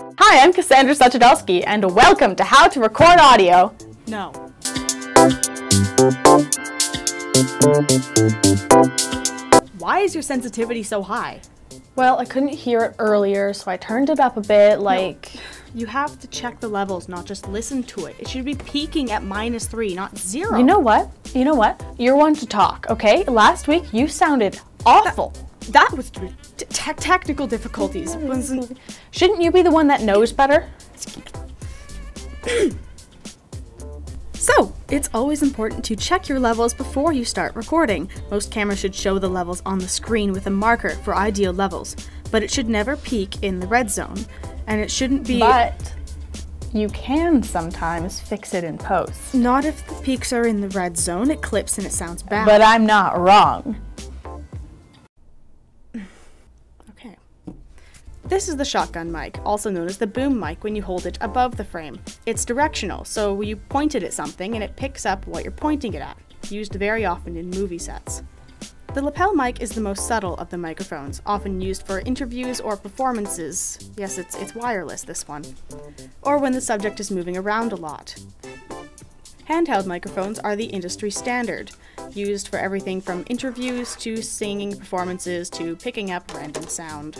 Hi, I'm Cassandra Suchadelsky, and welcome to How to Record Audio. No. Why is your sensitivity so high? Well, I couldn't hear it earlier, so I turned it up a bit, like... No. You have to check the levels, not just listen to it. It should be peaking at -3, not 0. You know what? You're one to talk, okay? Last week, you sounded awful. That was technical difficulties. Shouldn't you be the one that knows better? So, it's always important to check your levels before you start recording. Most cameras should show the levels on the screen with a marker for ideal levels, but it should never peak in the red zone. And it shouldn't be... But you can sometimes fix it in post. Not if the peaks are in the red zone, it clips and it sounds bad. But I'm not wrong. Okay. This is the shotgun mic, also known as the boom mic when you hold it above the frame. It's directional, so you point it at something and it picks up what you're pointing it at, used very often in movie sets. The lapel mic is the most subtle of the microphones, often used for interviews or performances. Yes, it's wireless, this one. Or when the subject is moving around a lot. Handheld microphones are the industry standard, used for everything from interviews to singing performances to picking up random sound.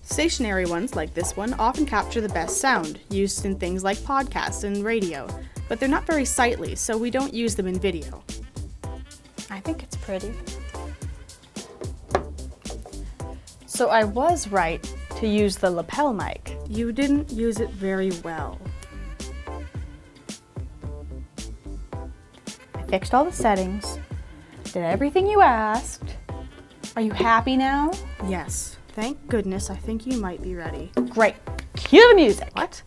Stationary ones, like this one, often capture the best sound, used in things like podcasts and radio, but they're not very sightly, so we don't use them in video. I think it's pretty. So I was right to use the lapel mic. You didn't use it very well. I fixed all the settings, did everything you asked. Are you happy now? Yes. Thank goodness, I think you might be ready. Great. Cue the music. What?